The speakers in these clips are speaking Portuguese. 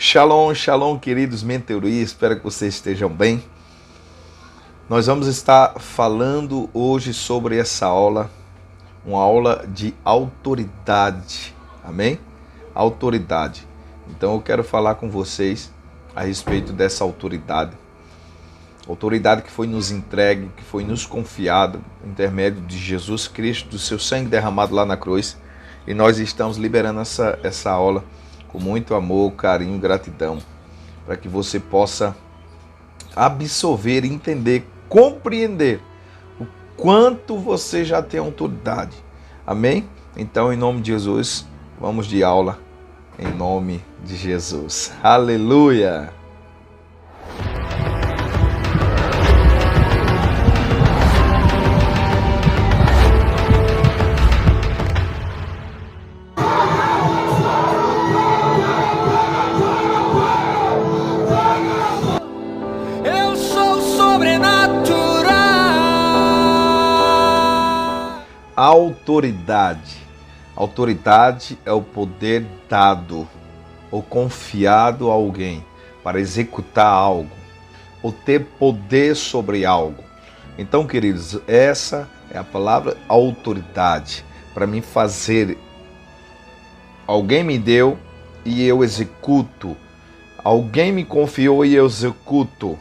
Shalom, shalom, queridos mentoria, espero que vocês estejam bem. Nós vamos estar falando hoje sobre essa aula, uma aula de autoridade, amém? Autoridade. Então eu quero falar com vocês a respeito dessa autoridade. Autoridade que foi nos entregue, que foi nos confiada, por intermédio de Jesus Cristo, do seu sangue derramado lá na cruz. E nós estamos liberando essa aula com muito amor, carinho, gratidão, para que você possa absorver, entender, compreender o quanto você já tem autoridade. Amém? Então, em nome de Jesus, vamos de aula, em nome de Jesus. Aleluia! Autoridade. Autoridade é o poder dado ou confiado a alguém para executar algo ou ter poder sobre algo. Então, queridos, essa é a palavra autoridade. Para mim fazer, alguém me deu e eu executo. Alguém me confiou e eu executo.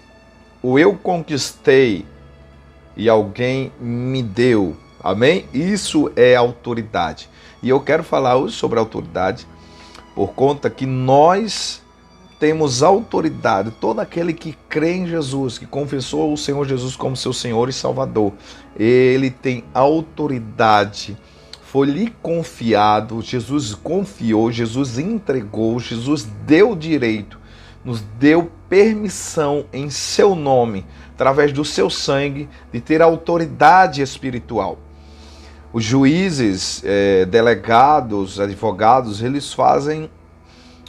Ou eu conquistei e alguém me deu. Amém? Isso é autoridade. E eu quero falar hoje sobre autoridade por conta que nós temos autoridade. Todo aquele que crê em Jesus, que confessou o Senhor Jesus como seu Senhor e Salvador, ele tem autoridade. Foi lhe confiado, Jesus confiou, Jesus entregou, Jesus deu direito, nos deu permissão em seu nome, através do seu sangue, de ter autoridade espiritual. Os juízes, delegados, advogados, eles fazem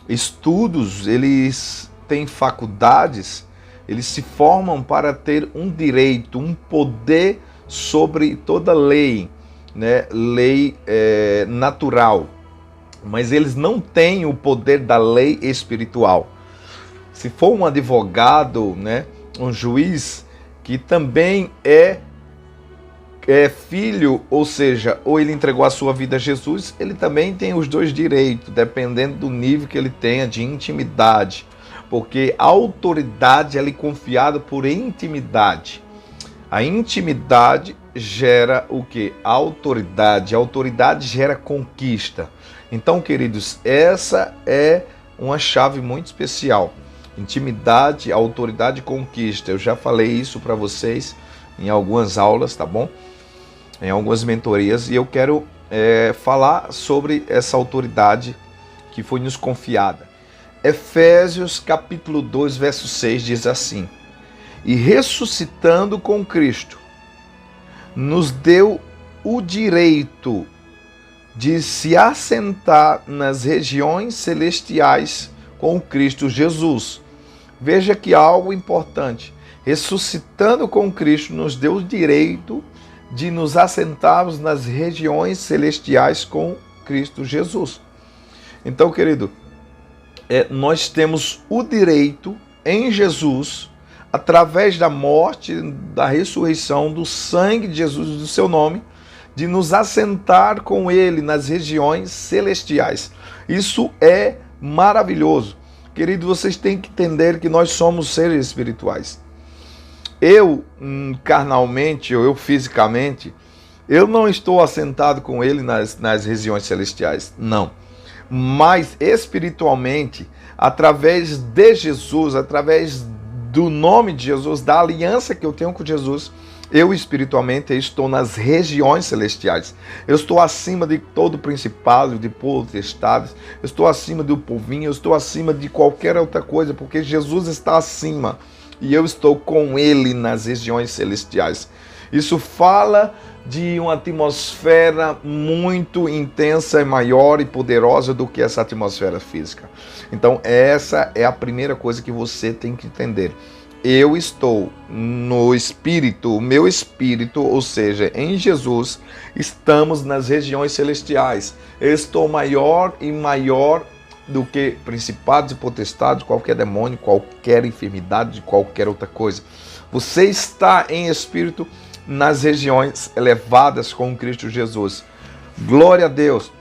estudos, eles têm faculdades, eles se formam para ter um direito, um poder sobre toda lei, né? Lei natural. Mas eles não têm o poder da lei espiritual. Se for um advogado, né, um juiz que também é filho, ou seja, ou ele entregou a sua vida a Jesus, ele também tem os dois direitos, dependendo do nível que ele tenha de intimidade. Porque a autoridade é confiada por intimidade. A intimidade gera o quê? A autoridade gera conquista. Então, queridos, essa é uma chave muito especial. Intimidade, autoridade e conquista. Eu já falei isso para vocês em algumas aulas, tá bom? Em algumas mentorias, e eu quero falar sobre essa autoridade que foi nos confiada. Efésios capítulo 2, verso 6 diz assim: e ressuscitando com Cristo, nos deu o direito de se assentar nas regiões celestiais com Cristo Jesus. Veja que algo importante. Ressuscitando com Cristo, nos deu o direito de nos assentarmos nas regiões celestiais com Cristo Jesus. Então, querido, nós temos o direito em Jesus, através da morte, da ressurreição, do sangue de Jesus e do seu nome, de nos assentar com Ele nas regiões celestiais. Isso é maravilhoso. Querido, vocês têm que entender que nós somos seres espirituais. Eu, carnalmente, ou eu fisicamente, eu não estou assentado com Ele nas regiões celestiais, não. Mas espiritualmente, através de Jesus, através do nome de Jesus, da aliança que eu tenho com Jesus, eu espiritualmente estou nas regiões celestiais. Eu estou acima de todo principado, de potestades, eu estou acima do povinho, eu estou acima de qualquer outra coisa, porque Jesus está acima. E eu estou com Ele nas regiões celestiais. Isso fala de uma atmosfera muito intensa e maior e poderosa do que essa atmosfera física. Então essa é a primeira coisa que você tem que entender. Eu estou no Espírito, o meu Espírito, ou seja, em Jesus, estamos nas regiões celestiais. Eu estou maior e maior do que principados e potestades, qualquer demônio, qualquer enfermidade, qualquer outra coisa. Você está em espírito nas regiões elevadas com Cristo Jesus. Glória a Deus.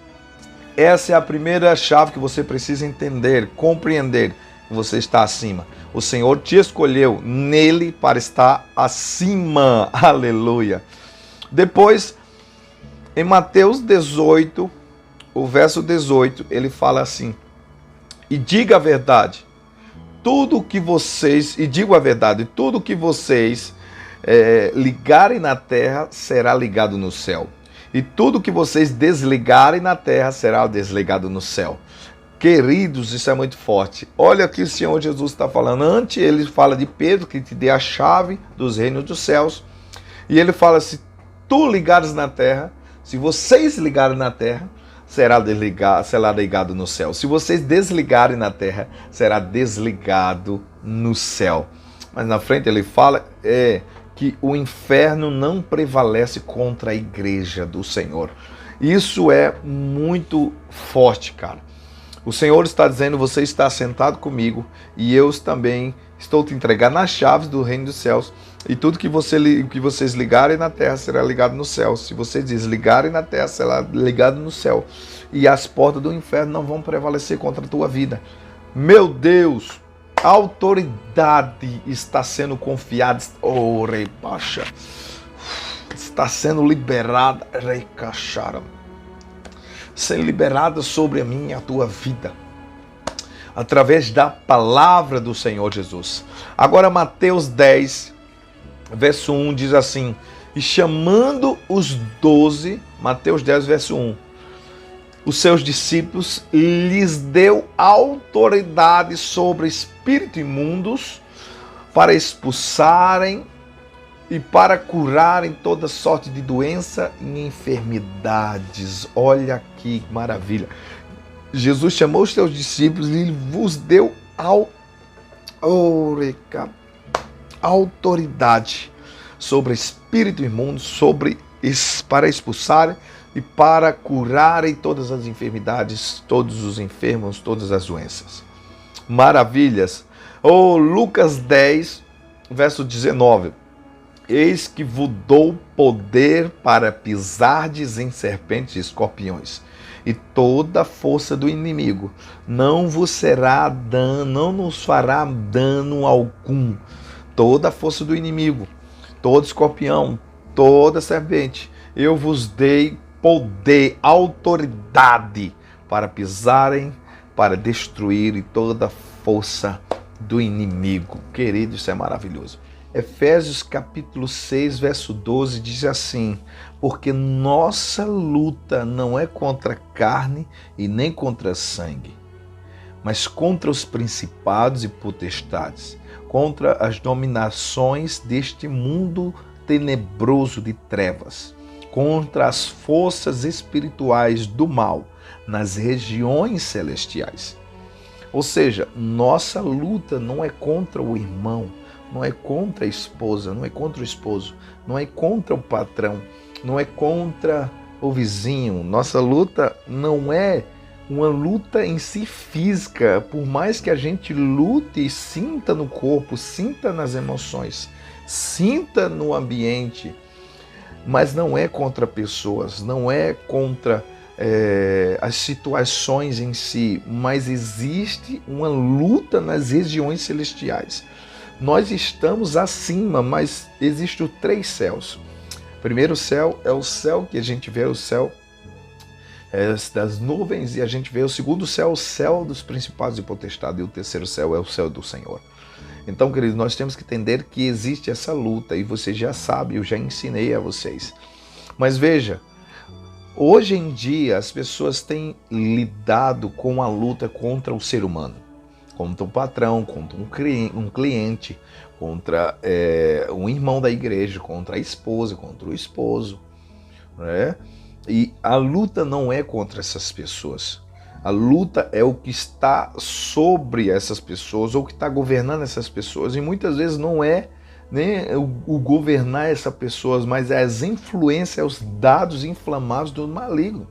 Essa é a primeira chave que você precisa entender, compreender. Você está acima. O Senhor te escolheu nele para estar acima. Aleluia. Depois, em Mateus 18, o verso 18, ele fala assim: e diga a verdade, tudo que vocês, e digo a verdade, tudo que vocês ligarem na terra será ligado no céu. E tudo que vocês desligarem na terra será desligado no céu. Queridos, isso é muito forte. Olha o que o Senhor Jesus está falando. Antes ele fala de Pedro, que te dê a chave dos reinos dos céus. E ele fala, se tu ligares na terra, se vocês ligarem na terra, será ligado no céu. Se vocês desligarem na terra, será desligado no céu. Mas na frente ele fala que o inferno não prevalece contra a igreja do Senhor. Isso é muito forte, cara. O Senhor está dizendo, você está sentado comigo e eu também estou te entregando as chaves do reino dos céus. E tudo que vocês ligarem na terra será ligado no céu. Se vocês desligarem na terra, será ligado no céu. E as portas do inferno não vão prevalecer contra a tua vida. Meu Deus, a autoridade está sendo confiada. Oh, rei baixa. Está sendo liberada. Rei cachara. Sendo liberada sobre a mim e a tua vida. Através da palavra do Senhor Jesus. Agora Mateus 10, verso 1 diz assim: e chamando os 12, Mateus 10, verso 1, os seus discípulos, lhes deu autoridade sobre espíritos imundos para expulsarem e para curarem toda sorte de doença e enfermidades. Olha que maravilha. Jesus chamou os seus discípulos e vos deu autoridade sobre espírito imundo, para expulsarem e para curarem todas as enfermidades, todos os enfermos, todas as doenças. Maravilhas. Lucas 10, verso 19. Eis que vos dou poder para pisardes em serpentes e escorpiões, e toda a força do inimigo não vos será dano, não nos fará dano algum. Toda a força do inimigo, todo escorpião, toda serpente, eu vos dei poder, autoridade para pisarem, para destruírem toda a força do inimigo. Querido, isso é maravilhoso. Efésios capítulo 6, verso 12 diz assim: porque nossa luta não é contra carne e nem contra sangue, mas contra os principados e potestades, contra as dominações deste mundo tenebroso de trevas, contra as forças espirituais do mal nas regiões celestiais. Ou seja, nossa luta não é contra o irmão, não é contra a esposa, não é contra o esposo, não é contra o patrão, não é contra o vizinho. Nossa luta não é uma luta em si física, por mais que a gente lute e sinta no corpo, sinta nas emoções, sinta no ambiente, mas não é contra pessoas, não é contra as situações em si, mas existe uma luta nas regiões celestiais. Nós estamos acima, mas existem 3 céus. O primeiro céu é o céu que a gente vê, o céu das nuvens, e a gente vê o segundo céu, o céu dos principados e potestades, e o terceiro céu é o céu do Senhor. Então, queridos, nós temos que entender que existe essa luta, e você já sabe, eu já ensinei a vocês. Mas veja, hoje em dia as pessoas têm lidado com a luta contra o ser humano, contra um patrão, contra um cliente, contra um irmão da igreja, contra a esposa, contra o esposo, né? E a luta não é contra essas pessoas. A luta é o que está sobre essas pessoas, ou o que está governando essas pessoas. E muitas vezes não é nem o governar essas pessoas, mas é as influências, os dados inflamados do maligno.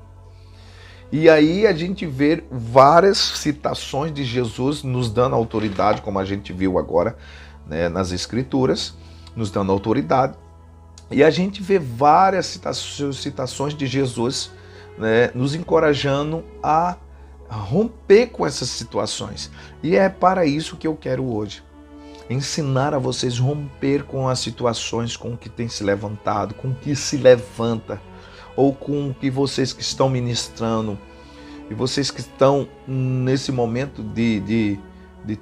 E aí a gente vê várias citações de Jesus nos dando autoridade, como a gente viu agora, né, nas Escrituras, nos dando autoridade. E a gente vê várias citações de Jesus, né, nos encorajando a romper com essas situações. E é para isso que eu quero hoje. Ensinar a vocês romper com as situações, com o que tem se levantado, com o que se levanta, ou com o que vocês que estão ministrando, e vocês que estão nesse momento de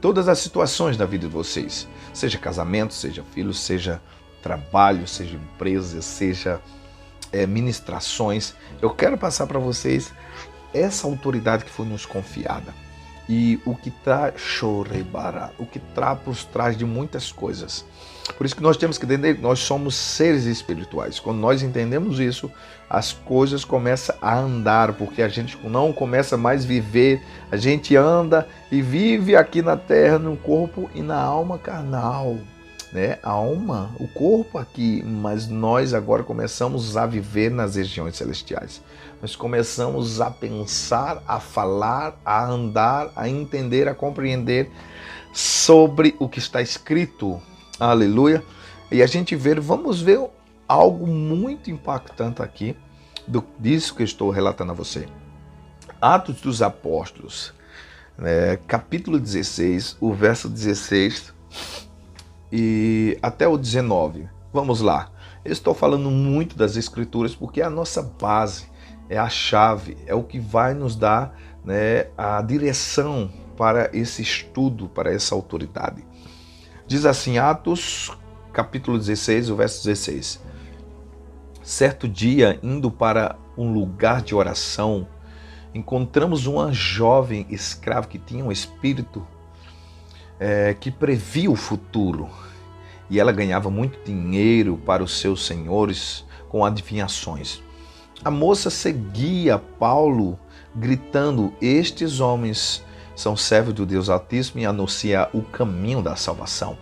todas as situações da vida de vocês, seja casamento, seja filhos, seja trabalho, seja empresa, seja ministrações. Eu quero passar para vocês essa autoridade que foi nos confiada e o que está por trás de muitas coisas. Por isso que nós temos que entender que nós somos seres espirituais. Quando nós entendemos isso, as coisas começam a andar, porque a gente não começa mais a viver, a gente anda e vive aqui na terra, no corpo e na alma carnal, né? A alma, o corpo aqui, mas nós agora começamos a viver nas regiões celestiais. Nós começamos a pensar, a falar, a andar, a entender, a compreender sobre o que está escrito. Aleluia. E a gente vamos ver algo muito impactante aqui disso que eu estou relatando a você. Atos dos Apóstolos, capítulo 16, o verso 16 e até o 19. Vamos lá. Eu estou falando muito das Escrituras porque é a nossa base, é a chave, é o que vai nos dar, né, a direção para esse estudo, para essa autoridade. Diz assim, Atos, capítulo 16, o verso 16. Certo dia, indo para um lugar de oração, encontramos uma jovem escrava que tinha um espírito que previa o futuro. E ela ganhava muito dinheiro para os seus senhores com adivinhações. A moça seguia Paulo, gritando, estes homens são servos do Deus Altíssimo e anuncia o caminho da salvação.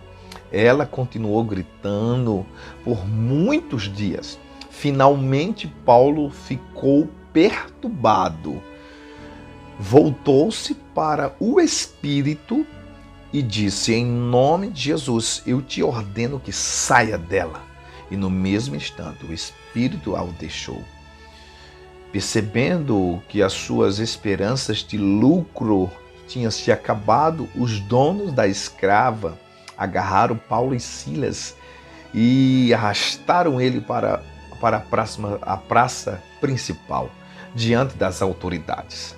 Ela continuou gritando por muitos dias. Finalmente, Paulo ficou perturbado. Voltou-se para o Espírito e disse, em nome de Jesus, eu te ordeno que saia dela. E no mesmo instante, o Espírito a deixou. Percebendo que as suas esperanças de lucro tinham se acabado, os donos da escrava agarraram Paulo e Silas e arrastaram ele para a praça principal, diante das autoridades.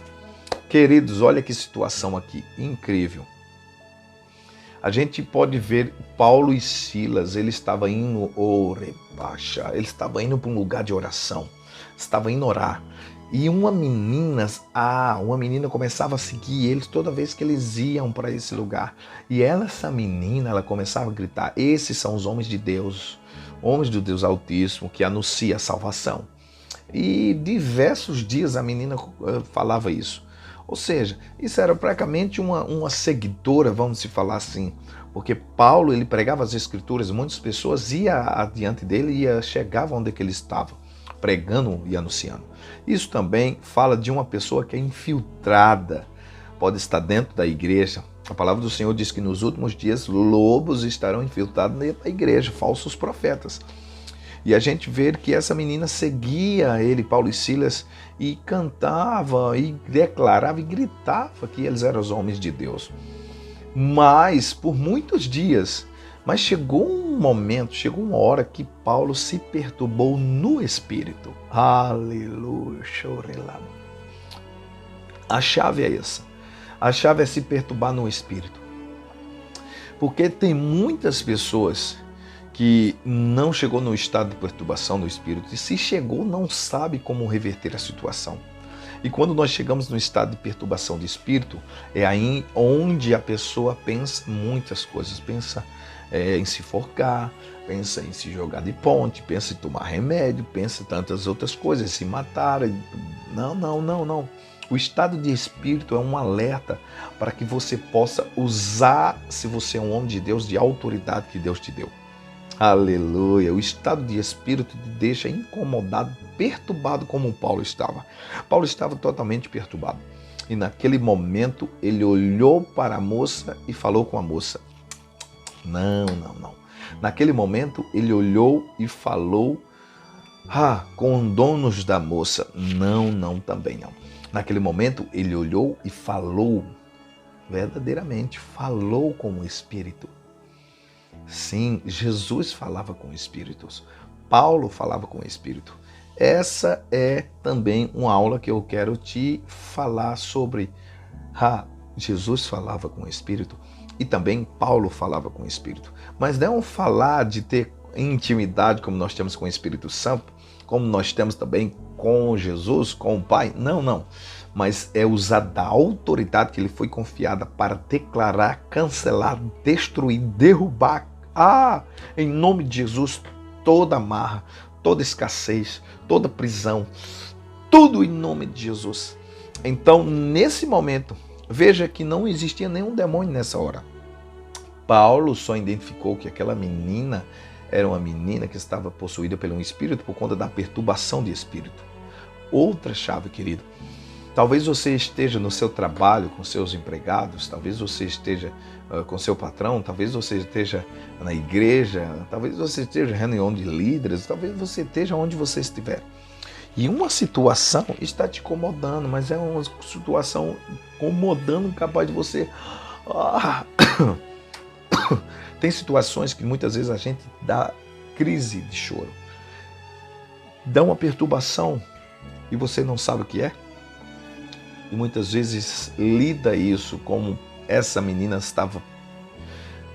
Queridos, olha que situação aqui, incrível. A gente pode ver Paulo e Silas, ele estava indo para um lugar de oração, estava indo orar. E uma menina começava a seguir eles toda vez que eles iam para esse lugar. E essa menina, ela começava a gritar, esses são os homens de Deus, homens do Deus Altíssimo, que anuncia a salvação. E diversos dias a menina falava isso. Ou seja, isso era praticamente uma seguidora, vamos se falar assim. Porque Paulo, ele pregava as Escrituras, muitas pessoas iam adiante dele e chegavam onde ele estava, pregando e anunciando. Isso também fala de uma pessoa que é infiltrada, pode estar dentro da igreja. A palavra do Senhor diz que nos últimos dias lobos estarão infiltrados dentro da igreja, falsos profetas. E a gente vê que essa menina seguia ele, Paulo e Silas, e cantava, e declarava, e gritava que eles eram os homens de Deus. Mas, por muitos dias, mas chegou um momento, chegou uma hora que Paulo se perturbou no espírito. Aleluia, chorelama. A chave é essa. A chave é se perturbar no espírito. Porque tem muitas pessoas que não chegou no estado de perturbação do espírito, e se chegou, não sabe como reverter a situação. E quando nós chegamos no estado de perturbação do espírito, é aí onde a pessoa pensa muitas coisas, pensa em se forcar, pensa em se jogar de ponte, pensa em tomar remédio, pensa em tantas outras coisas, se matar. Não. O estado de espírito é um alerta para que você possa usar, se você é um homem de Deus, de autoridade que Deus te deu. Aleluia. O estado de espírito te deixa incomodado, perturbado como Paulo estava. Paulo estava totalmente perturbado. E naquele momento ele olhou para a moça e falou com a moça. Não. Naquele momento ele olhou e falou com donos da moça. Não, também não. Naquele momento ele olhou e falou, verdadeiramente falou com o Espírito. Sim, Jesus falava com espíritos. Paulo falava com o Espírito. Essa é também uma aula que eu quero te falar sobre. Jesus falava com o Espírito e também Paulo falava com o Espírito. Mas não falar de ter intimidade como nós temos com o Espírito Santo, como nós temos também com Jesus, com o Pai. Não. Mas é usar da autoridade que lhe foi confiada para declarar, cancelar, destruir, derrubar. Em nome de Jesus, toda amarra, toda escassez, toda prisão, tudo em nome de Jesus. Então, nesse momento, veja que não existia nenhum demônio nessa hora. Paulo só identificou que aquela menina era uma menina que estava possuída pelo espírito por conta da perturbação de espírito. Outra chave, querido. Talvez você esteja no seu trabalho com seus empregados, talvez você esteja com seu patrão, talvez você esteja na igreja, talvez você esteja em reunião de líderes, talvez você esteja onde você estiver. E uma situação está te incomodando, mas é uma situação incomodando, capaz de você... Tem situações que muitas vezes a gente dá crise de choro. Dá uma perturbação e você não sabe o que é. E muitas vezes lida isso como essa menina estava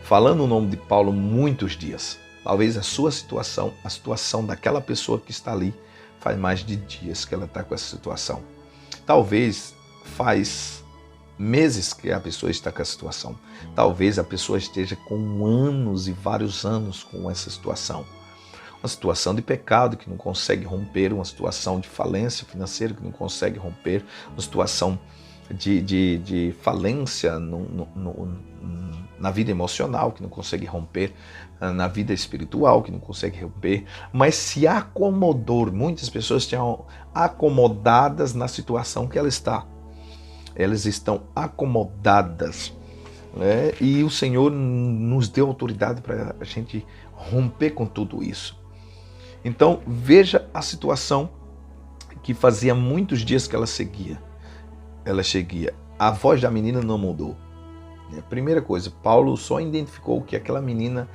falando o nome de Paulo muitos dias. Talvez a sua situação, a situação daquela pessoa que está ali, faz mais de dias que ela está com essa situação. Talvez faz meses que a pessoa está com essa situação. Talvez a pessoa esteja com anos e vários anos com essa situação. Uma situação de pecado que não consegue romper, uma situação de falência financeira que não consegue romper, uma situação de falência na vida emocional que não consegue romper, na vida espiritual que não consegue romper, mas se acomodou. Muitas pessoas estão acomodadas na situação que ela está. Elas estão acomodadas, né? E o Senhor nos deu autoridade para a gente romper com tudo isso. Então, veja a situação que fazia muitos dias que ela seguia. Ela seguia. A voz da menina não mudou. Primeira coisa, Paulo só identificou que aquela menina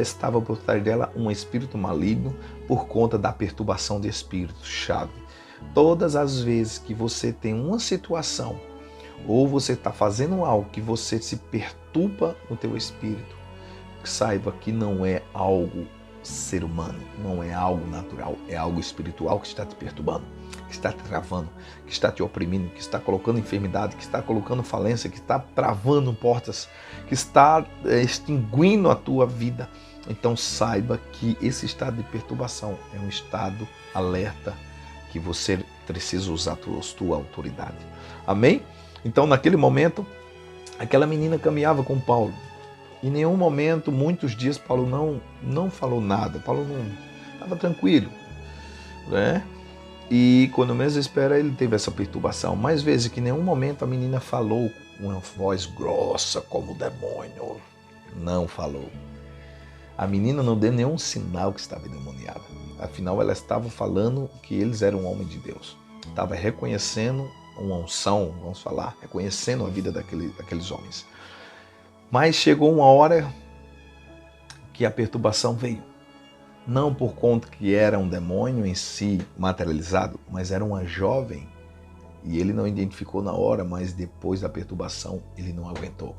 estava por trás dela um espírito maligno por conta da perturbação de espírito-chave. Todas as vezes que você tem uma situação ou você está fazendo algo que você se perturba no teu espírito, saiba que não é algo ser humano, não é algo natural, é algo espiritual que está te perturbando, que está te travando, que está te oprimindo, que está colocando enfermidade, que está colocando falência, que está travando portas, que está extinguindo a tua vida. Então saiba que esse estado de perturbação é um estado alerta que você precisa usar a tua autoridade. Amém? Então naquele momento, aquela menina caminhava com Paulo. Em nenhum momento, muitos dias, Paulo não falou nada. Paulo não estava tranquilo, né? E quando menos espera, ele teve essa perturbação. Mais vezes que em nenhum momento a menina falou com uma voz grossa como o demônio. Não falou. A menina não deu nenhum sinal que estava endemoniada. Afinal, ela estava falando que eles eram um homem de Deus. Estava reconhecendo uma unção, vamos falar, reconhecendo a vida daqueles homens. Mas chegou uma hora que a perturbação veio. Não por conta que era um demônio em si materializado, mas era uma jovem. E ele não identificou na hora, mas depois da perturbação ele não aguentou.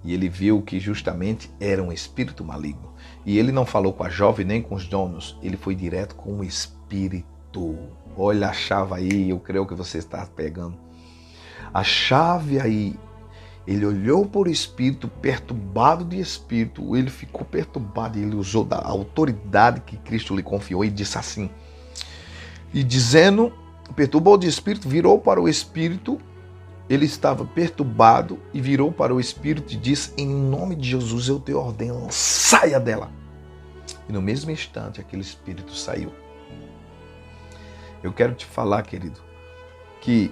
E ele viu que justamente era um espírito maligno. E ele não falou com a jovem nem com os donos, ele foi direto com o espírito. Olha a chave aí, eu creio que você está pegando. A chave aí. Ele olhou por espírito, perturbado de espírito, ele ficou perturbado e ele usou da autoridade que Cristo lhe confiou e disse assim, e dizendo, perturbou de espírito, virou para o espírito, ele estava perturbado e virou para o espírito e disse, em nome de Jesus eu te ordeno, saia dela. E no mesmo instante, aquele espírito saiu. Eu quero te falar, querido, que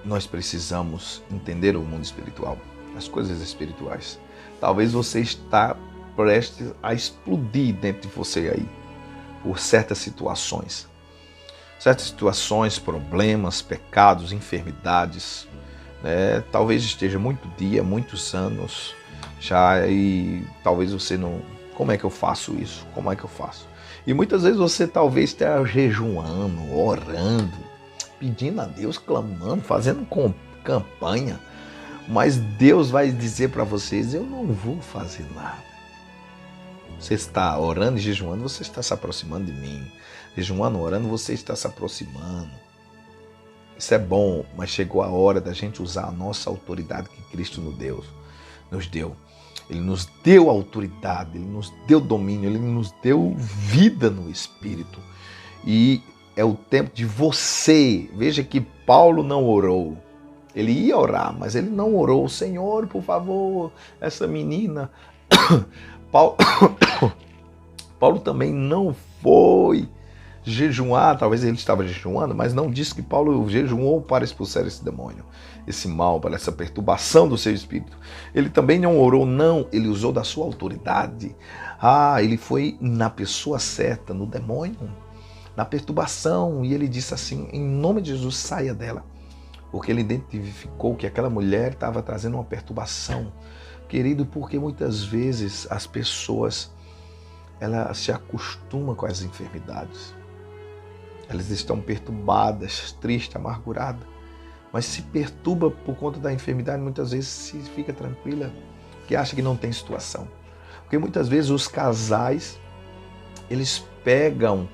nós precisamos entender o mundo espiritual, as coisas espirituais. Talvez você está prestes a explodir dentro de você aí, por certas situações. Certas situações, problemas, pecados, enfermidades, né? Talvez esteja muitos anos já e talvez você não... Como é que eu faço isso? Como é que eu faço? E muitas vezes você talvez esteja jejuando, orando, pedindo a Deus, clamando, fazendo campanha, mas Deus vai dizer para vocês, eu não vou fazer nada. Você está orando e jejuando, você está se aproximando de mim. Jejuando, orando, você está se aproximando. Isso é bom, mas chegou a hora da gente usar a nossa autoridade que Cristo nos deu. Ele nos deu autoridade, Ele nos deu domínio, Ele nos deu vida no Espírito. E é o tempo de você. Veja que Paulo não orou. Ele ia orar, mas ele não orou. Senhor, por favor, essa menina. Paulo também não foi jejuar. Talvez ele estava jejuando, mas não disse que Paulo jejuou para expulsar esse demônio, esse mal, para essa perturbação do seu espírito. Ele também não orou, não. Ele usou da sua autoridade. Ele foi na pessoa certa, no demônio, na perturbação, e ele disse assim, em nome de Jesus, saia dela. Porque ele identificou que aquela mulher estava trazendo uma perturbação. Querido, porque muitas vezes as pessoas, elas se acostumam com as enfermidades. Elas estão perturbadas, tristes, amarguradas. Mas se perturba por conta da enfermidade, muitas vezes se fica tranquila, que acha que não tem situação. Porque muitas vezes os casais, eles pegam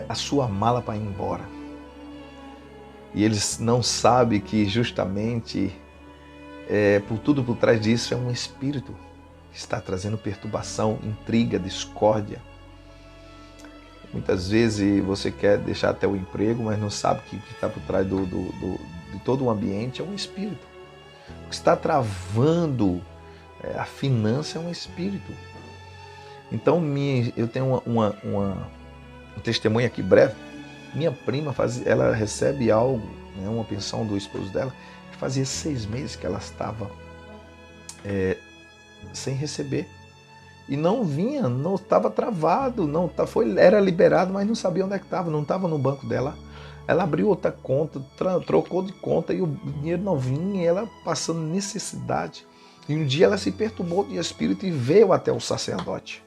a sua mala para ir embora. E eles não sabem que justamente por tudo por trás disso é um espírito que está trazendo perturbação, intriga, discórdia. Muitas vezes você quer deixar até o emprego, mas não sabe que o que está por trás de todo o ambiente é um espírito. O que está travando a finança é um espírito. Então, eu tenho um testemunho aqui breve. Minha prima, ela recebe algo, né, uma pensão do esposo dela, que fazia 6 meses que ela estava sem receber. E não vinha, não estava travado, era liberado, mas não sabia onde é que estava, não estava no banco dela. Ela abriu outra conta, trocou de conta e o dinheiro não vinha, e ela passando necessidade. E um dia ela se perturbou de espírito e veio até o sacerdote.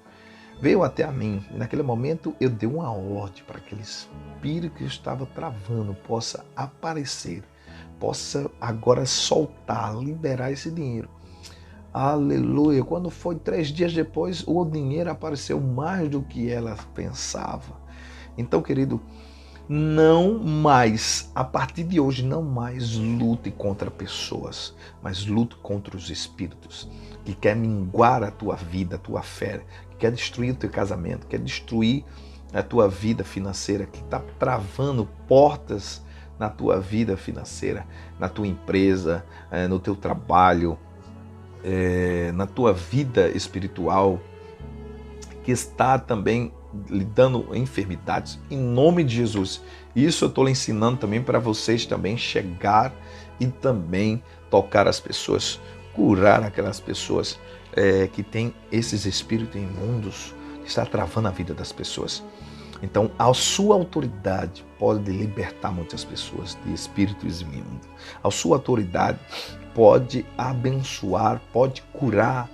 Veio até a mim. E naquele momento eu dei uma ordem para aquele espírito que estava travando possa aparecer, possa agora soltar, liberar esse dinheiro. Aleluia! Quando foi 3 dias depois, o dinheiro apareceu mais do que ela pensava. Então, querido, não mais, a partir de hoje, não mais lute contra pessoas, mas lute contra os espíritos que querem minguar a tua vida, a tua fé, que quer destruir o teu casamento, quer destruir a tua vida financeira, que está travando portas na tua vida financeira, na tua empresa, no teu trabalho, na tua vida espiritual, que está também lhe dando enfermidades, em nome de Jesus. Isso eu estou lhe ensinando também para vocês também chegar e também tocar as pessoas, curar aquelas pessoas que têm esses espíritos imundos que está travando a vida das pessoas. Então, a sua autoridade pode libertar muitas pessoas de espíritos imundos. A sua autoridade pode abençoar, pode curar,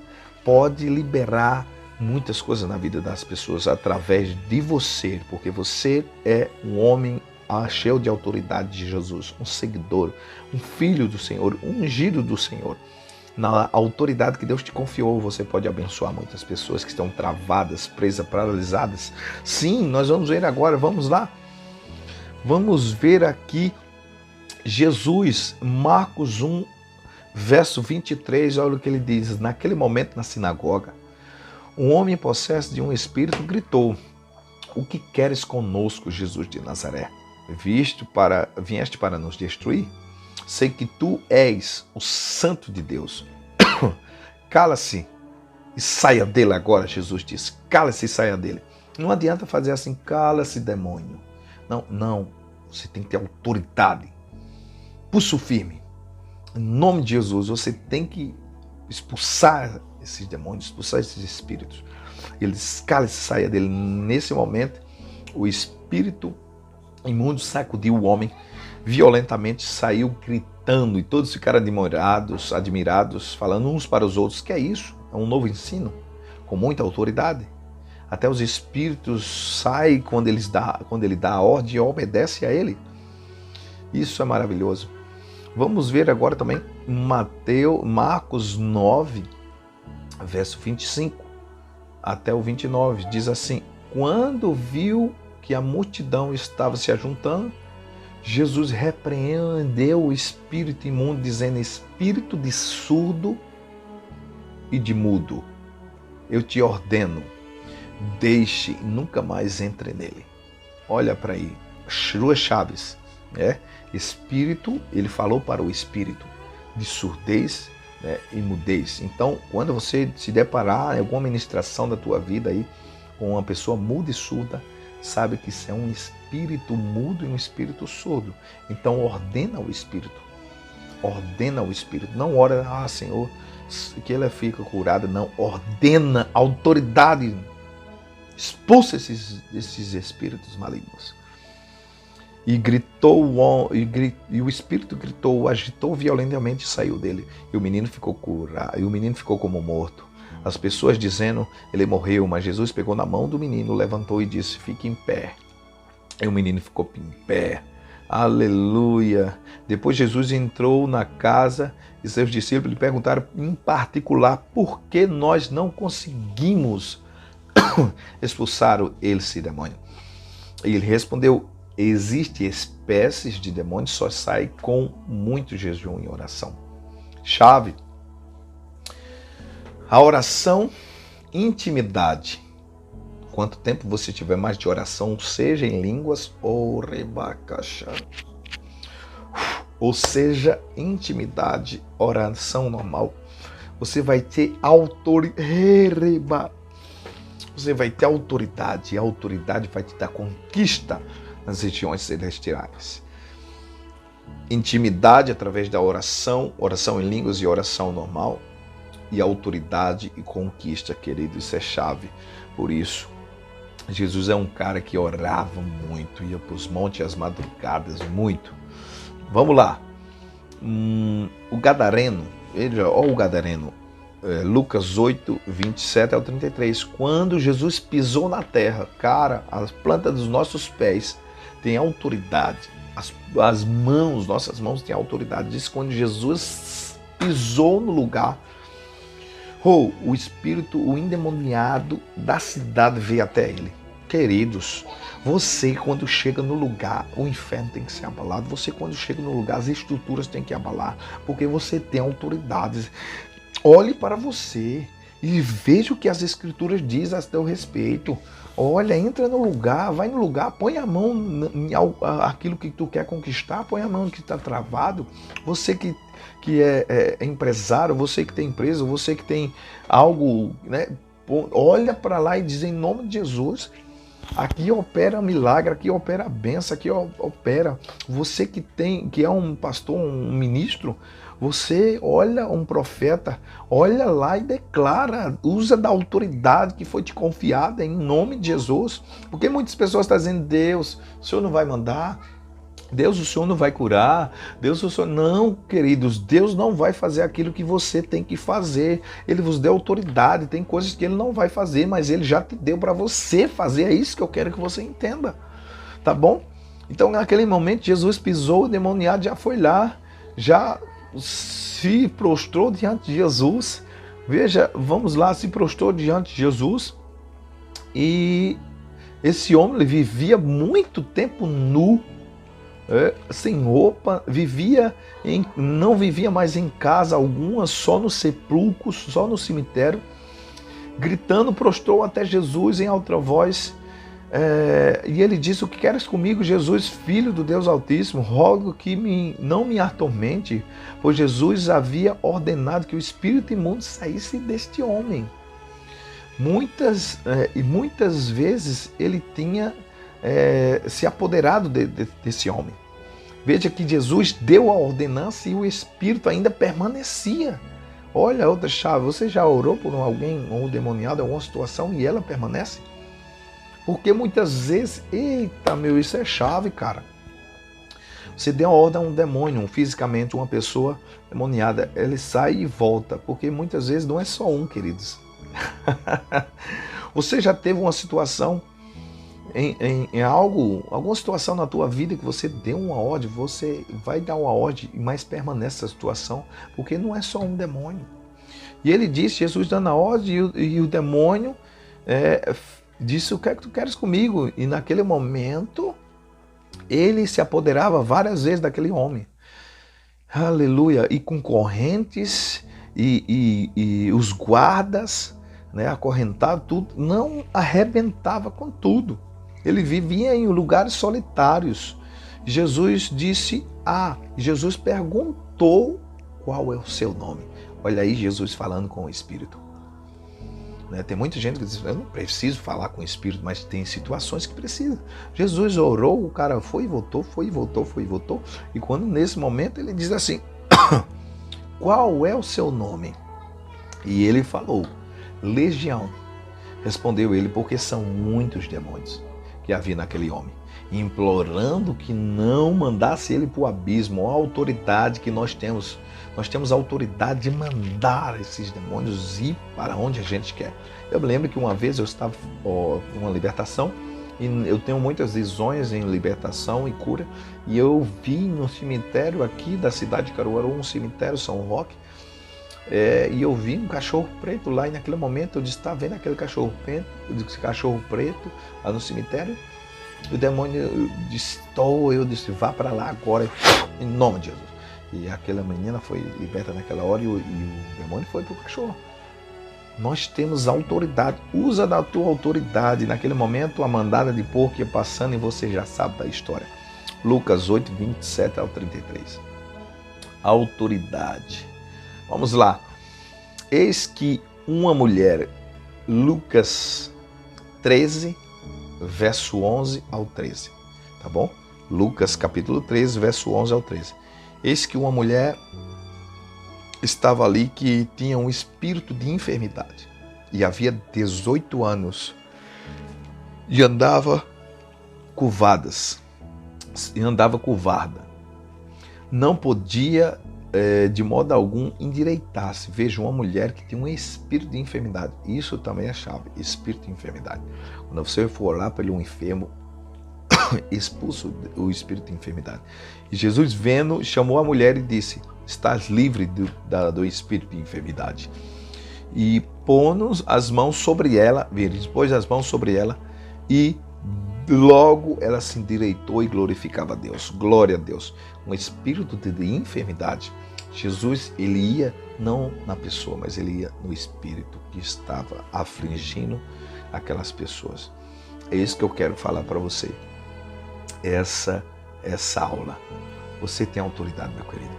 pode liberar muitas coisas na vida das pessoas através de você, porque você é um homem cheio de autoridade de Jesus, um seguidor, um filho do Senhor, um ungido do Senhor. Na autoridade que Deus te confiou, você pode abençoar muitas pessoas que estão travadas, presas, paralisadas. Sim, nós vamos ver agora, vamos lá. Vamos ver aqui Jesus, Marcos 1, verso 23, olha o que ele diz. Naquele momento na sinagoga, um homem possesso de um espírito gritou: "O que queres conosco, Jesus de Nazaré? Vieste para nos destruir? Sei que tu és o Santo de Deus." Cala-se e saia dele agora, Jesus disse. Cala-se e saia dele. Não adianta fazer assim, cala-se, demônio. Não. Você tem que ter autoridade. Pulso firme. Em nome de Jesus, você tem que expulsar esses demônios, expulsar esses espíritos. Ele diz, cala-se e saia dele. Nesse momento, o espírito imundo sacudiu o homem violentamente, saiu gritando e todos ficaram admirados, falando uns para os outros, que é isso? É um novo ensino, com muita autoridade. Até os espíritos saem quando ele dá a ordem e obedece a ele. Isso é maravilhoso. Vamos ver agora também Marcos 9, verso 25 até o 29. Diz assim, quando viu que a multidão estava se ajuntando, Jesus repreendeu o espírito imundo, dizendo, espírito de surdo e de mudo, eu te ordeno, deixe e nunca mais entre nele. Olha para aí, duas chaves. Espírito, ele falou para o espírito de surdez, e mudez. Então, quando você se deparar em alguma ministração da tua vida aí com uma pessoa muda e surda, sabe que isso é um espírito mudo e um espírito surdo. Então, ordena o espírito. Não ora, Senhor, que ele fica curado. Não, ordena, autoridade. Expulsa esses espíritos malignos. E o espírito gritou, agitou violentamente e saiu dele. E o menino ficou curado, e o menino ficou como morto. As pessoas dizendo, ele morreu, mas Jesus pegou na mão do menino, levantou e disse, fique em pé. E o menino ficou em pé. Aleluia! Depois Jesus entrou na casa e seus discípulos lhe perguntaram em particular por que nós não conseguimos expulsar esse demônio. E ele respondeu, existem espécies de demônios, só sai com muito jejum e oração. Chave. A oração, intimidade. Quanto tempo você tiver mais de oração, seja em línguas ou rebacaxa, ou seja, intimidade, oração normal, você vai ter autoridade. Você vai ter autoridade, e a autoridade vai te dar conquista nas regiões celestiais. Intimidade através da oração, oração em línguas e oração normal, e autoridade e conquista, querido, isso é chave. Por isso, Jesus é um cara que orava muito, ia para os montes às madrugadas, muito. Vamos lá. O Gadareno, olha o Gadareno, Lucas 8, 27 ao 33. Quando Jesus pisou na terra, cara, as plantas dos nossos pés têm autoridade. As mãos, nossas mãos têm autoridade. Diz que quando Jesus pisou no lugar, o espírito, o endemoniado da cidade veio até ele. Queridos, você quando chega no lugar, o inferno tem que ser abalado. Você quando chega no lugar, as estruturas têm que abalar, porque você tem autoridades. Olhe para você e veja o que as escrituras dizem a teu respeito. Olha, entra no lugar, vai no lugar, põe a mão em aquilo que tu quer conquistar, põe a mão no que está travado. Você que é empresário, você que tem empresa, você que tem algo, né? Olha para lá e diz em nome de Jesus, aqui opera milagre, aqui opera bênção, aqui opera. Você que é um pastor, um ministro, você olha um profeta, olha lá e declara, usa da autoridade que foi te confiada em nome de Jesus. Porque muitas pessoas estão dizendo, Deus, o Senhor não vai mandar, Deus, o Senhor não vai curar, Deus, o Senhor... Não, queridos, Deus não vai fazer aquilo que você tem que fazer. Ele vos deu autoridade, tem coisas que Ele não vai fazer, mas Ele já te deu para você fazer. É isso que eu quero que você entenda, tá bom? Então, naquele momento, Jesus pisou, o demoniado já foi lá, já se prostrou diante de Jesus. Veja, vamos lá, se prostrou diante de Jesus. E esse homem, ele vivia muito tempo nu, sem roupa, não vivia mais em casa alguma, só nos sepulcros, só no cemitério, gritando, prostrou até Jesus em alta voz, e ele disse, o que queres comigo, Jesus, filho do Deus Altíssimo? Rogo que não me atormente, pois Jesus havia ordenado que o espírito imundo saísse deste homem. muitas vezes ele tinha se apoderado desse homem. Veja que Jesus deu a ordenança e o Espírito ainda permanecia. Olha outra chave, você já orou por alguém ou um demoniado em alguma situação e ela permanece? Porque muitas vezes, isso é chave, cara. Você deu uma ordem a um demônio, fisicamente uma pessoa demoniada, ele sai e volta, porque muitas vezes não é só um, queridos. Você já teve uma situação alguma situação na tua vida que você deu uma ordem, você vai dar uma ordem, mas permanece essa situação, porque não é só um demônio. E ele disse, Jesus dando a ordem, e o demônio disse, o que é que tu queres comigo? E naquele momento, ele se apoderava várias vezes daquele homem. Aleluia! E com correntes e os guardas, acorrentado, tudo, não arrebentava com tudo. Ele vivia em lugares solitários. Jesus disse, Jesus perguntou qual é o seu nome. Olha aí Jesus falando com o Espírito. Tem muita gente que diz, eu não preciso falar com o Espírito, mas tem situações que precisa. Jesus orou, o cara foi e voltou, foi e voltou, foi e voltou. E quando nesse momento ele diz assim, qual é o seu nome? E ele falou, Legião. Respondeu ele, porque são muitos demônios que havia naquele homem, implorando que não mandasse ele para o abismo. A autoridade que nós temos a autoridade de mandar esses demônios ir para onde a gente quer. Eu me lembro que uma vez eu estava em uma libertação, e eu tenho muitas visões em libertação e cura, e eu vi no cemitério aqui da cidade de Caruaru, um cemitério São Roque, e eu vi um cachorro preto lá, e naquele momento eu disse, está vendo aquele cachorro preto lá no cemitério? O demônio disse, eu disse, vá para lá agora, em nome de Jesus. E aquela menina foi liberta naquela hora e o demônio foi para o cachorro. Nós temos autoridade, usa da tua autoridade. Naquele momento a mandada de porco ia passando e você já sabe da história. Lucas 8, 27 ao 33. Autoridade. Vamos lá. Eis que uma mulher, Lucas 13, verso 11 ao 13. Tá bom? Lucas capítulo 13, verso 11 ao 13. Eis que uma mulher estava ali que tinha um espírito de enfermidade. E havia 18 anos. E andava curvada. Não podia de modo algum endireitar-se. Veja, uma mulher que tem um espírito de enfermidade. Isso também é chave, espírito de enfermidade. Quando você for lá para um enfermo, expulsa o espírito de enfermidade. E Jesus, vendo, chamou a mulher e disse, estás livre do espírito de enfermidade. E pôs as mãos sobre ela, e logo ela se endireitou e glorificava a Deus. Glória a Deus. Um espírito de enfermidade. Jesus, ele ia não na pessoa, mas ele ia no espírito que estava afligindo aquelas pessoas. É isso que eu quero falar para você. Essa aula. Você tem autoridade, meu querido.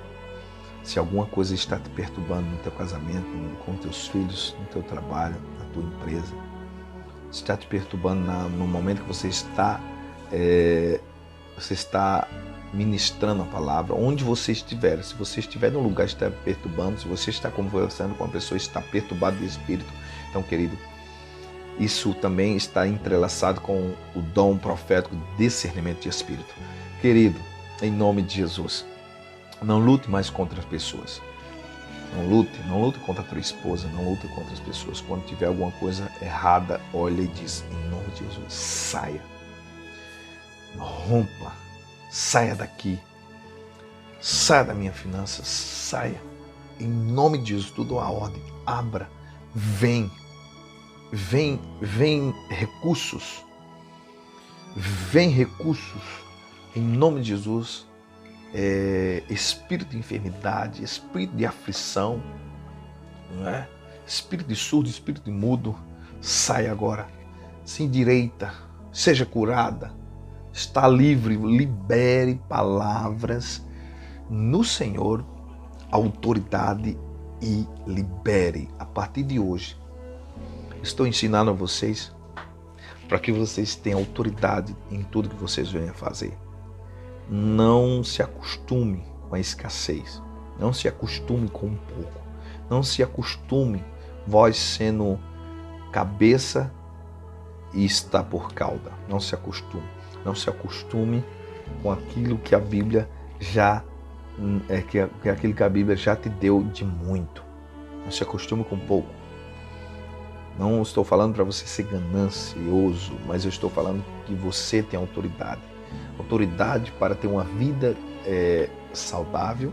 Se alguma coisa está te perturbando no teu casamento, com teus filhos, no teu trabalho, na tua empresa, está te perturbando no momento que você está ministrando a palavra, onde você estiver, se você estiver num lugar que está perturbando, se você está conversando com uma pessoa que está perturbada de espírito, então, querido, isso também está entrelaçado com o dom profético de discernimento de espírito. Querido, em nome de Jesus, não lute mais contra as pessoas. Não lute contra a tua esposa, não lute contra as pessoas. Quando tiver alguma coisa errada, olha e diz, em nome de Jesus, saia. Rompa, saia daqui. Saia da minha finança, saia. Em nome de Jesus, tudo a ordem. Abra, vem recursos. Vem recursos. Em nome de Jesus. Espírito de enfermidade, espírito de aflição, não é? Espírito de surdo, espírito de mudo, sai agora, se endireita, seja curada, está livre, libere palavras no Senhor, autoridade, e libere a partir de hoje. Estou ensinando a vocês para que vocês tenham autoridade em tudo que vocês venham a fazer. Não se acostume com a escassez. Não se acostume com um pouco. Não se acostume vós sendo cabeça e está por cauda. Não se acostume. Não se acostume com aquilo que a Bíblia já que aquilo que a Bíblia já te deu de muito. Não se acostume com pouco. Não estou falando para você ser ganancioso, mas eu estou falando que você tem autoridade. Autoridade para ter uma vida saudável.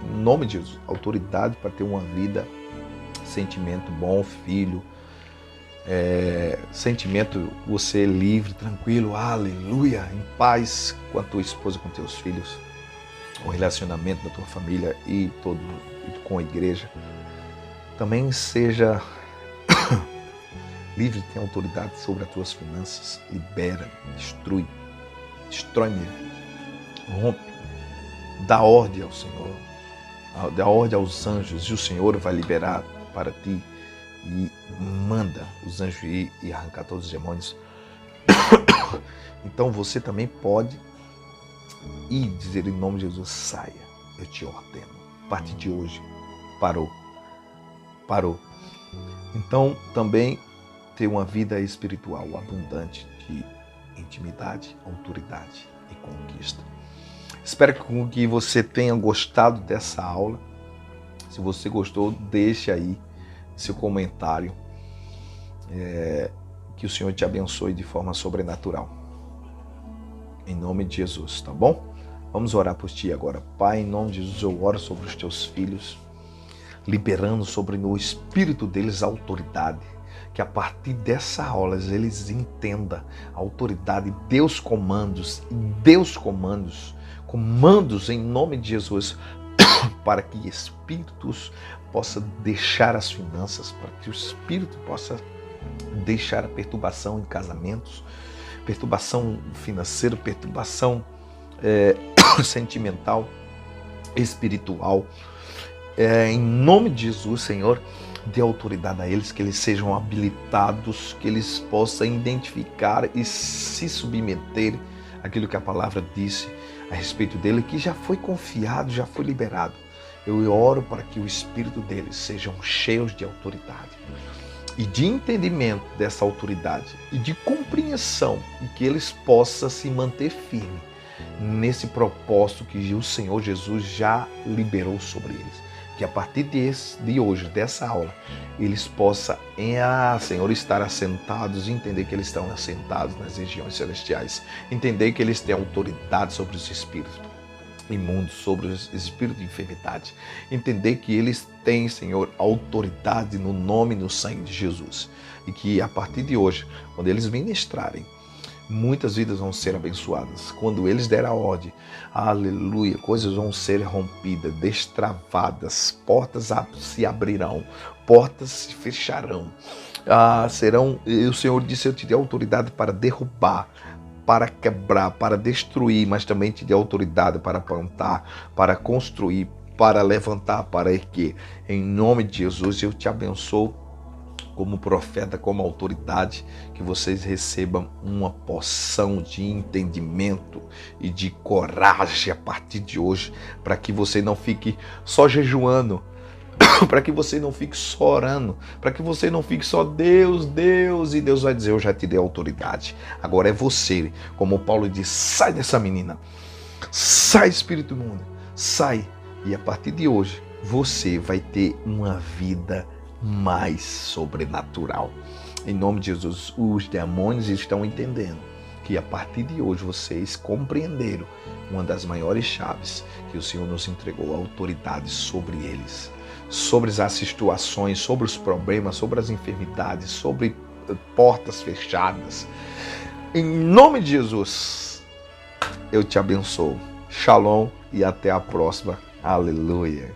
Em nome de Jesus. Autoridade para ter uma vida, sentimento bom, filho. Sentimento, você livre, tranquilo, aleluia, em paz com a tua esposa, com teus filhos. O relacionamento da tua família e com a igreja. Também seja livre, tenha autoridade sobre as tuas finanças. Libera, destrói mesmo. Rompe, dá ordem ao Senhor, dá ordem aos anjos, e o Senhor vai liberar para ti. E manda os anjos ir e arrancar todos os demônios. Então você também pode ir dizer em nome de Jesus: saia, eu te ordeno. A partir de hoje, parou. Então também ter uma vida espiritual abundante de intimidade, autoridade e conquista. Espero que você tenha gostado dessa aula. Se você gostou, deixe aí seu comentário. Que o Senhor te abençoe de forma sobrenatural. Em nome de Jesus, tá bom? Vamos orar por ti agora. Pai, em nome de Jesus, eu oro sobre os teus filhos, liberando sobre o espírito deles a autoridade. Que a partir dessa aula eles entendam a autoridade, Deus comandos em nome de Jesus, para que espíritos possam deixar as finanças, para que o espírito possa deixar a perturbação em casamentos, perturbação financeira, perturbação sentimental, espiritual. Em nome de Jesus, Senhor, dê autoridade a eles, que eles sejam habilitados, que eles possam identificar e se submeter àquilo que a palavra disse a respeito dele, que já foi confiado, já foi liberado. Eu oro para que o espírito deles sejam cheios de autoridade e de entendimento dessa autoridade e de compreensão, e que eles possam se manter firmes nesse propósito que o Senhor Jesus já liberou sobre eles. Que a partir de hoje, dessa aula, eles possam, Senhor, estar assentados e entender que eles estão assentados nas regiões celestiais. Entender que eles têm autoridade sobre os espíritos imundos, sobre os espíritos de enfermidade. Entender que eles têm, Senhor, autoridade no nome e no sangue de Jesus. E que a partir de hoje, quando eles ministrarem, muitas vidas vão ser abençoadas. Quando eles der a ordem, aleluia, coisas vão ser rompidas, destravadas, portas se abrirão, portas se fecharão. O Senhor disse: eu te dei autoridade para derrubar, para quebrar, para destruir, mas também te dei autoridade para plantar, para construir, para levantar, para erguer. Em nome de Jesus, eu te abençoo como profeta, como autoridade, que vocês recebam uma porção de entendimento e de coragem a partir de hoje, para que você não fique só jejuando, para que você não fique só orando, para que você não fique só Deus, Deus, e Deus vai dizer: eu já te dei autoridade. Agora é você, como Paulo diz: sai dessa menina, sai espírito imundo, sai. E a partir de hoje, você vai ter uma vida mais sobrenatural. Em nome de Jesus, os demônios estão entendendo que a partir de hoje vocês compreenderam uma das maiores chaves que o Senhor nos entregou: a autoridade sobre eles, sobre as situações, sobre os problemas, sobre as enfermidades, sobre portas fechadas. Em nome de Jesus, eu te abençoo. Shalom e até a próxima. Aleluia.